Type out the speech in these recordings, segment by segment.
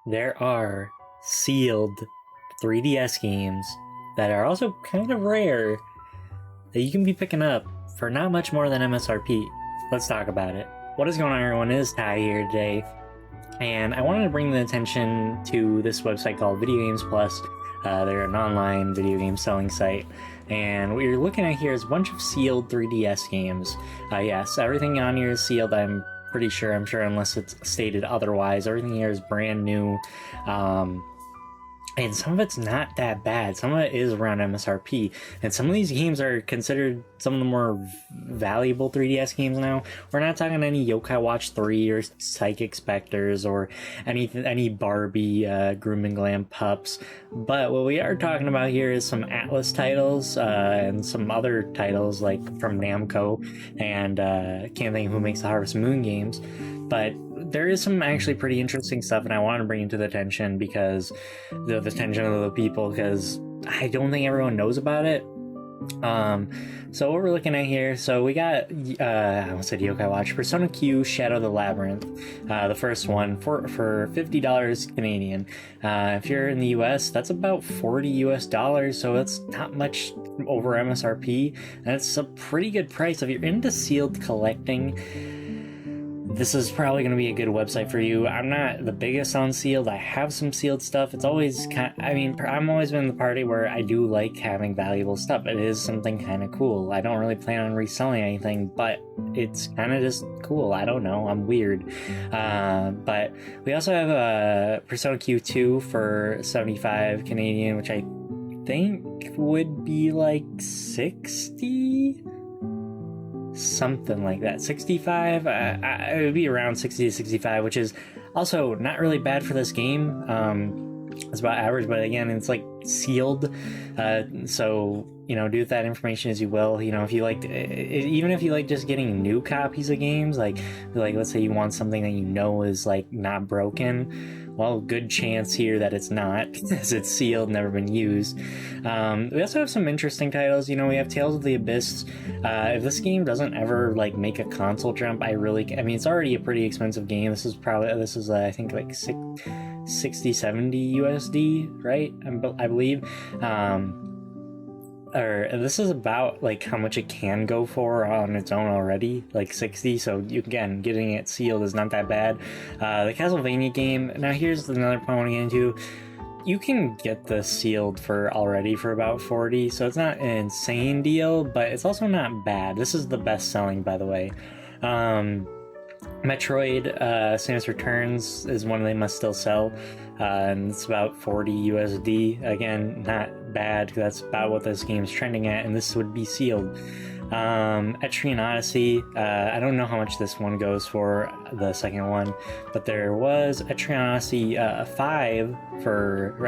there are sealed 3DS games that are also kind of rare that you can be picking up for not much more than MSRP. Let's talk about it. What is going on, everyone? It is Ty here today, and I wanted to bring the attention to this website called Video Games Plus. They're an online video game selling site, and what you're looking at here is a bunch of sealed 3DS games. Yes, everything on here is sealed. I'm sure, unless it's stated otherwise. Everything here is brand new. And some of it's not that bad. Some of it is around MSRP. And some of these games are considered some of the more valuable 3DS games now. We're not talking any Yokai Watch 3 or Psychic Specters or any Barbie Groom and Glam pups. But what we are talking about here is some Atlas titles and some other titles like from Namco. And can't think of who makes the Harvest Moon games. But there is some actually pretty interesting stuff, and I want to bring it to the attention because the attention of the people, because I don't think everyone knows about it. So what we're looking at here, so we got I almost said Yokai Watch, Persona Q Shadow of the Labyrinth, the first one for $50 Canadian. If you're in the US, that's about $40 US, so it's not much over MSRP, and it's a pretty good price. If you're into sealed collecting, this is probably going to be a good website for you. I'm not the biggest on sealed. I have some sealed stuff. It's always I'm always been in the party where I do like having valuable stuff. It is something kind of cool. I don't really plan on reselling anything, but it's kind of just cool. I don't know. I'm weird. But we also have a Persona Q2 for 75 Canadian, which I think would be like 60? Something like that. 65? It would be around 60 to 65, which is also not really bad for this game. It's about average, but again, it's like sealed. So, do with that information as you will. If you like, even if you like just getting new copies of games, like let's say you want something that is like not broken, well, good chance here that it's not, because it's sealed, never been used. We also have some interesting titles. We have Tales of the Abyss. If this game doesn't ever like make a console jump, it's already a pretty expensive game. This is I think like 60, 70 USD, right? I believe. Or this is about like how much it can go for on its own already, like 60. So again, getting it sealed is not that bad. The Castlevania game. Now here's another point I want to get into. You can get this sealed for about 40, so it's not an insane deal, but it's also not bad. This is the best selling, by the way. Metroid Samus Returns is one they must still sell, and it's about 40 USD. Again, not bad, because that's about what this game is trending at, and this would be sealed. Etrian Odyssey, I don't know how much this one goes for, the second one, but there was Etrian Odyssey 5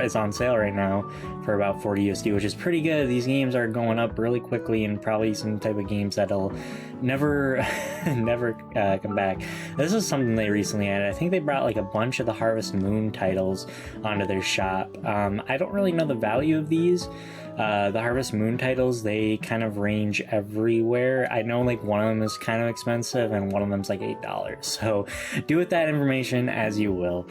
is on sale right now for about 40 USD, which is pretty good. These games are going up really quickly, and probably some type of games that'll never come back. This is something they recently added. I think they brought like a bunch of the Harvest Moon titles onto their shop. I don't really know the value of these. The Harvest Moon titles, they kind of range everywhere. I know like one of them is kind of expensive and one of them's like $8. So do with that information as you will.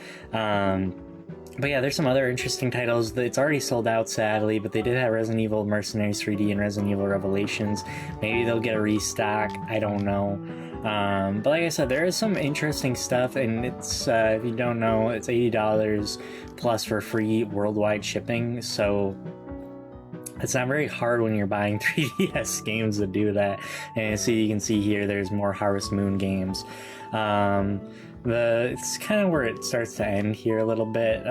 But yeah, there's some other interesting titles. It's already sold out, sadly, but they did have Resident Evil Mercenaries 3D and Resident Evil Revelations. Maybe they'll get a restock. I don't know. But like I said, there is some interesting stuff, and it's if you don't know, it's $80 plus for free worldwide shipping. So it's not very hard when you're buying 3DS games to do that. And you can see here, there's more Harvest Moon games. It's kind of where it starts to end here a little bit.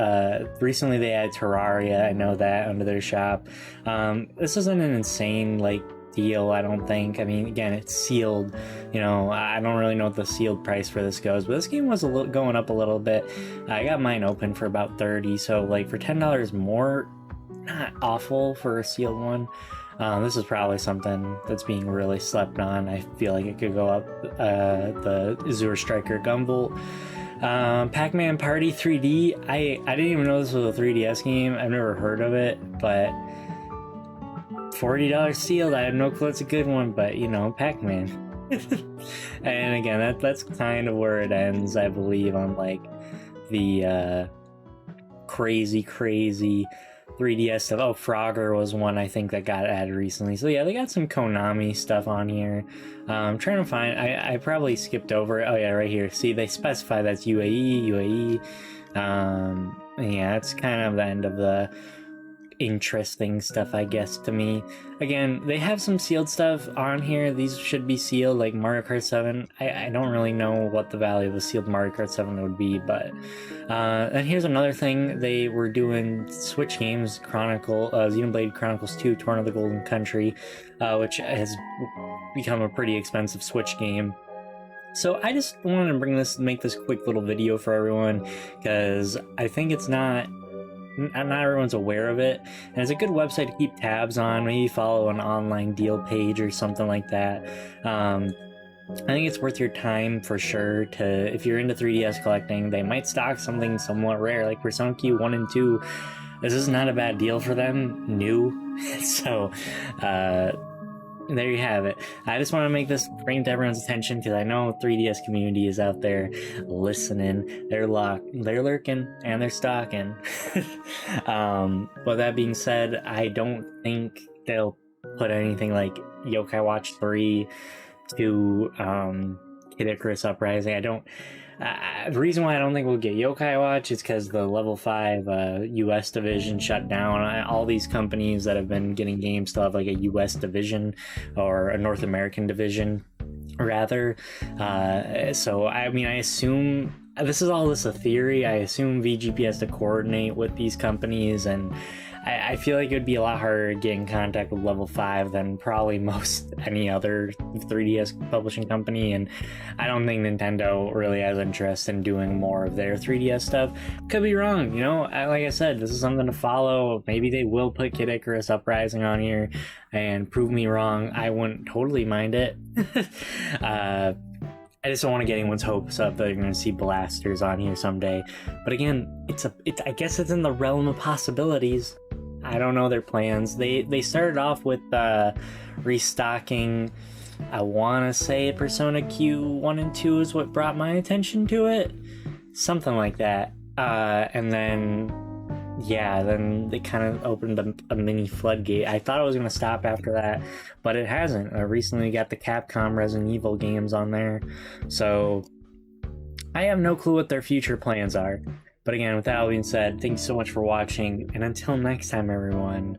Recently they added Terraria, I know that, under their shop. This isn't an insane deal, I don't think. Again, it's sealed. I don't really know what the sealed price for this goes, but this game was going up a little bit. I got mine open for about 30, so for $10 more, not awful for a sealed one. This is probably something that's being really slept on. I feel like it could go up. The Azure Striker Gunvolt. Pac-Man Party 3D. I didn't even know this was a 3DS game. I've never heard of it, but $40 sealed. I have no clue it's a good one, but Pac-Man. And again, that's kind of where it ends, I believe, on the crazy 3DS stuff. Oh, Frogger was one I think that got added recently. So yeah, they got some Konami stuff on here. I'm trying to find, I probably skipped over it. Oh yeah, right here. See, they specify that's UAE. Yeah, it's kind of the end of the interesting stuff, I guess, to me. Again, they have some sealed stuff on here. These should be sealed, like Mario Kart 7. I don't really know what the value of a sealed Mario Kart 7 would be, but and here's another thing. They were doing Switch games, Xenoblade Chronicles 2 Torn of the Golden Country, which has become a pretty expensive Switch game. So I just wanted to make this quick little video for everyone, because I think it's not everyone's aware of it, and it's a good website to keep tabs on. Maybe follow an online deal page or something like that. I think it's worth your time for sure. If you're into 3DS collecting, they might stock something somewhat rare like Persona Q 1 and 2. This is not a bad deal for them, new. So there you have it. I just want to make this bring to everyone's attention, because I know 3DS community is out there listening. They're lurking, and they're stalking. But that being said, I don't think they'll put anything like Yokai Watch 3 to Kid Icarus Uprising. The reason why I don't think we'll get Yokai Watch is because the level 5 US division shut down. All these companies that have been getting games still have like a US division, or a North American division rather. So I mean, I assume this is a theory. I assume VGP has to coordinate with these companies, and I feel like it would be a lot harder to get in contact with Level 5 than probably most any other 3DS publishing company, and I don't think Nintendo really has interest in doing more of their 3DS stuff. Could be wrong, you know? Like I said, this is something to follow. Maybe they will put Kid Icarus Uprising on here and prove me wrong. I wouldn't totally mind it. I just don't want to get anyone's hopes up that you're going to see blasters on here someday. But again, I guess it's in the realm of possibilities. I don't know their plans. They started off with restocking. I want to say Persona Q 1 and 2 is what brought my attention to it. Something like that. And then they kind of opened a mini floodgate. I thought it was going to stop after that, but it hasn't. I recently got the Capcom Resident Evil games on there. So I have no clue what their future plans are. But again, with that all being said, thank you so much for watching. And until next time, everyone,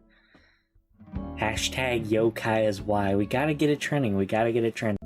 #Yokai is why. We got to get it trending.